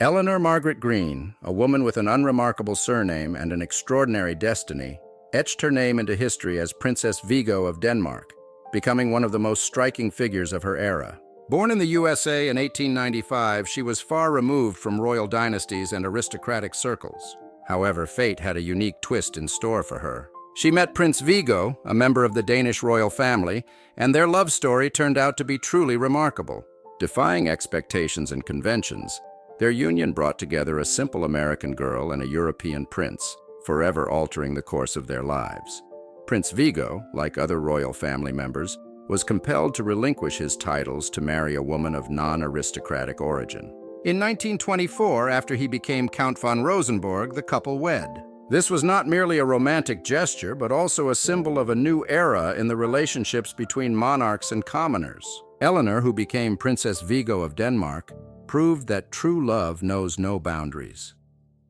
Eleanor Margaret Green, a woman with an unremarkable surname and an extraordinary destiny, etched her name into history as Princess Vigo of Denmark, becoming one of the most striking figures of her era. Born in the USA in 1895, she was far removed from royal dynasties and aristocratic circles. However, fate had a unique twist in store for her. She met Prince Vigo, a member of the Danish royal family, and their love story turned out to be truly remarkable. Defying expectations and conventions, their union brought together a simple American girl and a European prince, forever altering the course of their lives. Prince Vigo, like other royal family members, was compelled to relinquish his titles to marry a woman of non-aristocratic origin. In 1924, after he became Count von Rosenborg, the couple wed. This was not merely a romantic gesture, but also a symbol of a new era in the relationships between monarchs and commoners. Eleanor, who became Princess Vigo of Denmark, proved that true love knows no boundaries.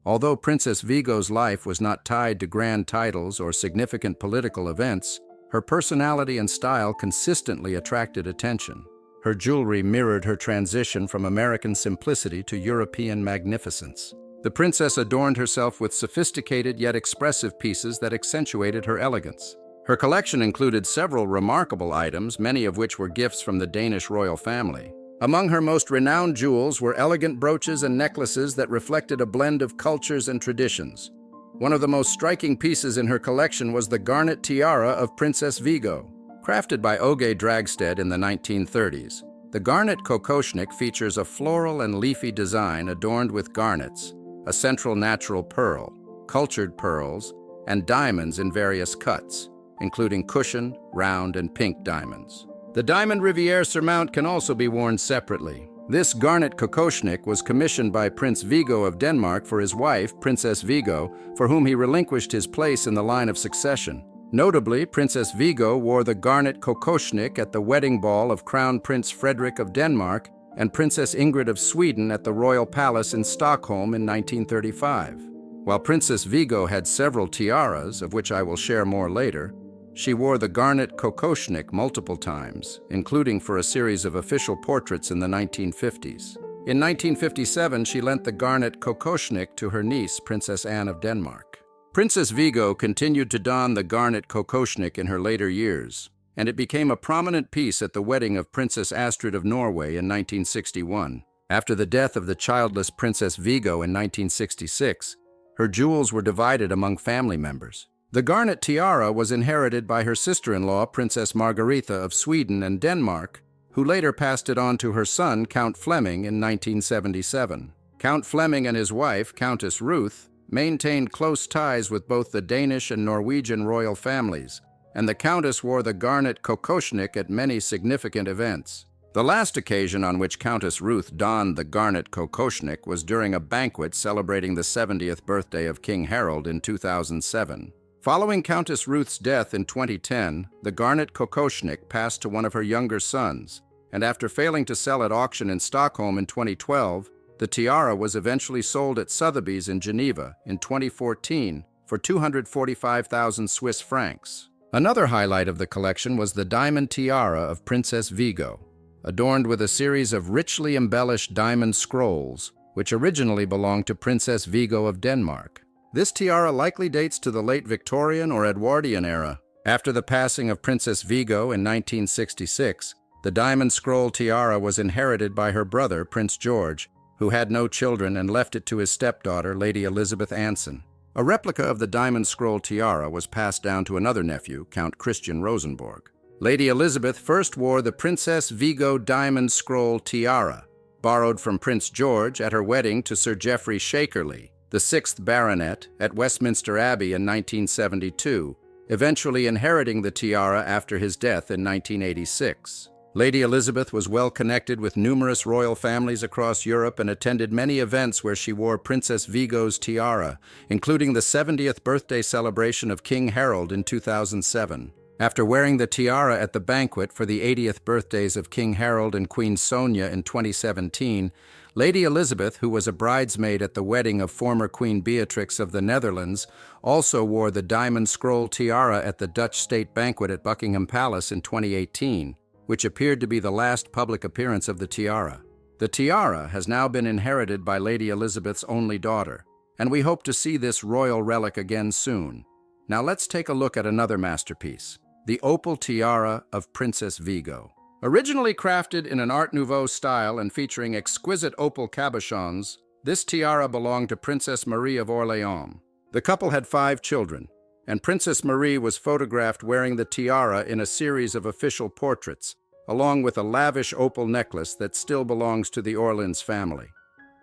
Although Princess Vigo's life was not tied to grand titles or significant political events, her personality and style consistently attracted attention. Her jewelry mirrored her transition from American simplicity to European magnificence. The princess adorned herself with sophisticated yet expressive pieces that accentuated her elegance. Her collection included several remarkable items, many of which were gifts from the Danish royal family. Among her most renowned jewels were elegant brooches and necklaces that reflected a blend of cultures and traditions. One of the most striking pieces in her collection was the Garnet Tiara of Princess Vigo. Crafted by Åge Dragstedt in the 1930s, the Garnet Kokoshnik features a floral and leafy design adorned with garnets, a central natural pearl, cultured pearls, and diamonds in various cuts, including cushion, round, and pink diamonds. The diamond Riviere surmount can also be worn separately. This Garnet Kokoshnik was commissioned by Prince Vigo of Denmark for his wife, Princess Vigo, for whom he relinquished his place in the line of succession. Notably, Princess Vigo wore the Garnet Kokoshnik at the wedding ball of Crown Prince Frederick of Denmark and Princess Ingrid of Sweden at the Royal Palace in Stockholm in 1935. While Princess Vigo had several tiaras, of which I will share more later, she wore the Garnet Kokoshnik multiple times, including for a series of official portraits in the 1950s. In 1957, she lent the Garnet Kokoshnik to her niece, Princess Anne of Denmark. Princess Vigo continued to don the Garnet Kokoshnik in her later years, and it became a prominent piece at the wedding of Princess Astrid of Norway in 1961. After the death of the childless Princess Vigo in 1966, her jewels were divided among family members. The Garnet Tiara was inherited by her sister-in-law, Princess Margaretha of Sweden and Denmark, who later passed it on to her son, Count Fleming, in 1977. Count Fleming and his wife, Countess Ruth, maintained close ties with both the Danish and Norwegian royal families, and the Countess wore the Garnet Kokoshnik at many significant events. The last occasion on which Countess Ruth donned the Garnet Kokoshnik was during a banquet celebrating the 70th birthday of King Harold in 2007. Following Countess Ruth's death in 2010, the Garnet Kokoshnik passed to one of her younger sons, and after failing to sell at auction in Stockholm in 2012, the tiara was eventually sold at Sotheby's in Geneva in 2014 for 245,000 Swiss francs. Another highlight of the collection was the diamond tiara of Princess Vigo, adorned with a series of richly embellished diamond scrolls, which originally belonged to Princess Vigo of Denmark. This tiara likely dates to the late Victorian or Edwardian era. After the passing of Princess Vigo in 1966, the diamond scroll tiara was inherited by her brother, Prince George, who had no children and left it to his stepdaughter, Lady Elizabeth Anson. A replica of the diamond scroll tiara was passed down to another nephew, Count Christian Rosenborg. Lady Elizabeth first wore the Princess Vigo diamond scroll tiara, borrowed from Prince George at her wedding to Sir Geoffrey Shakerley, the 6th Baronet, at Westminster Abbey in 1972, eventually inheriting the tiara after his death in 1986. Lady Elizabeth was well connected with numerous royal families across Europe and attended many events where she wore Princess Vigo's tiara, including the 70th birthday celebration of King Harold in 2007. After wearing the tiara at the banquet for the 80th birthdays of King Harold and Queen Sonia in 2017, Lady Elizabeth, who was a bridesmaid at the wedding of former Queen Beatrix of the Netherlands, also wore the diamond scroll tiara at the Dutch state banquet at Buckingham Palace in 2018, which appeared to be the last public appearance of the tiara. The tiara has now been inherited by Lady Elizabeth's only daughter, and we hope to see this royal relic again soon. Now let's take a look at another masterpiece, the Opal Tiara of Princess Vigo. Originally crafted in an Art Nouveau style and featuring exquisite opal cabochons, this tiara belonged to Princess Marie of Orléans. The couple had 5 children, and Princess Marie was photographed wearing the tiara in a series of official portraits, along with a lavish opal necklace that still belongs to the Orleans family.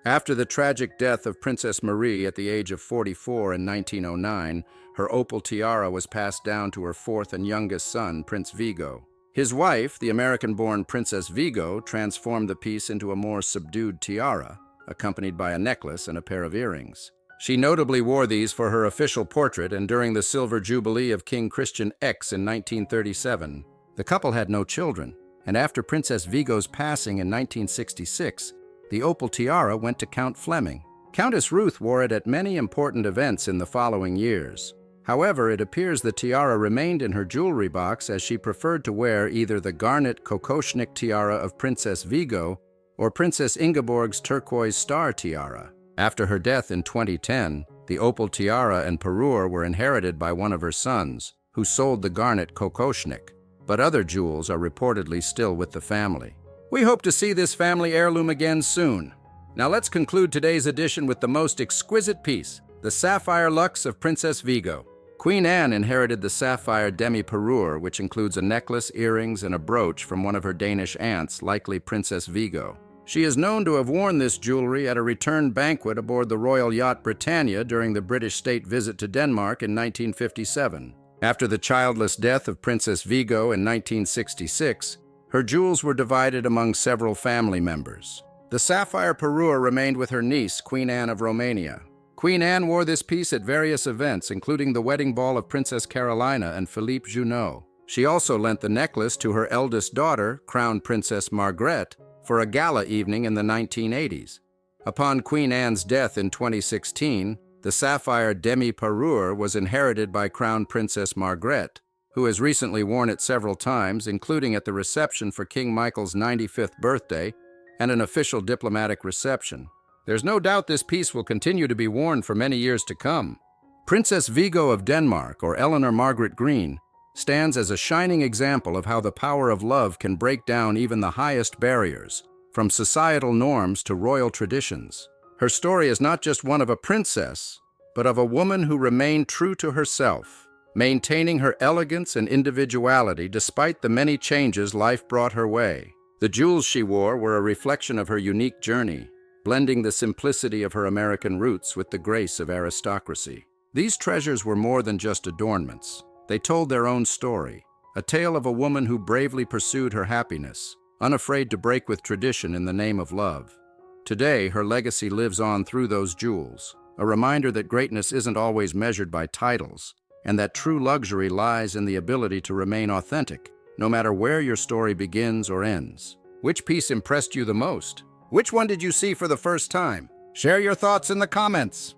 After the tragic death of Princess Marie at the age of 44 in 1909, her opal tiara was passed down to her 4th and youngest son, Prince Vigo. His wife, the American-born Princess Vigo, transformed the piece into a more subdued tiara, accompanied by a necklace and a pair of earrings. She notably wore these for her official portrait and during the Silver Jubilee of King Christian X in 1937. The couple had no children, and after Princess Vigo's passing in 1966, the opal tiara went to Count Fleming. Countess Ruth wore it at many important events in the following years. However, it appears the tiara remained in her jewelry box as she preferred to wear either the Garnet Tiara of Princess Vigo or Princess Ingeborg's turquoise star tiara. After her death in 2010, the opal tiara and parure were inherited by one of her sons, who sold the Garnet Kokoshnik, but other jewels are reportedly still with the family. We hope to see this family heirloom again soon. Now let's conclude today's edition with the most exquisite piece, the Sapphire Luxe of Princess Vigo. Queen Anne inherited the sapphire demi-parure, which includes a necklace, earrings, and a brooch from one of her Danish aunts, likely Princess Vigo. She is known to have worn this jewelry at a return banquet aboard the royal yacht Britannia during the British state visit to Denmark in 1957. After the childless death of Princess Vigo in 1966, her jewels were divided among several family members. The sapphire parure remained with her niece, Queen Anne of Romania. Queen Anne wore this piece at various events, including the wedding ball of Princess Carolina and Philippe Junot. She also lent the necklace to her eldest daughter, Crown Princess Margrethe, for a gala evening in the 1980s. Upon Queen Anne's death in 2016, the sapphire demi-parure was inherited by Crown Princess Margrethe, who has recently worn it several times, including at the reception for King Michael's 95th birthday and an official diplomatic reception. There's no doubt this piece will continue to be worn for many years to come. Princess Vigo of Denmark, or Eleanor Margaret Green, stands as a shining example of how the power of love can break down even the highest barriers, from societal norms to royal traditions. Her story is not just one of a princess, but of a woman who remained true to herself, maintaining her elegance and individuality despite the many changes life brought her way. The jewels she wore were a reflection of her unique journey, blending the simplicity of her American roots with the grace of aristocracy. These treasures were more than just adornments. They told their own story, a tale of a woman who bravely pursued her happiness, unafraid to break with tradition in the name of love. Today, her legacy lives on through those jewels, a reminder that greatness isn't always measured by titles, and that true luxury lies in the ability to remain authentic, no matter where your story begins or ends. Which piece impressed you the most? Which one did you see for the first time? Share your thoughts in the comments.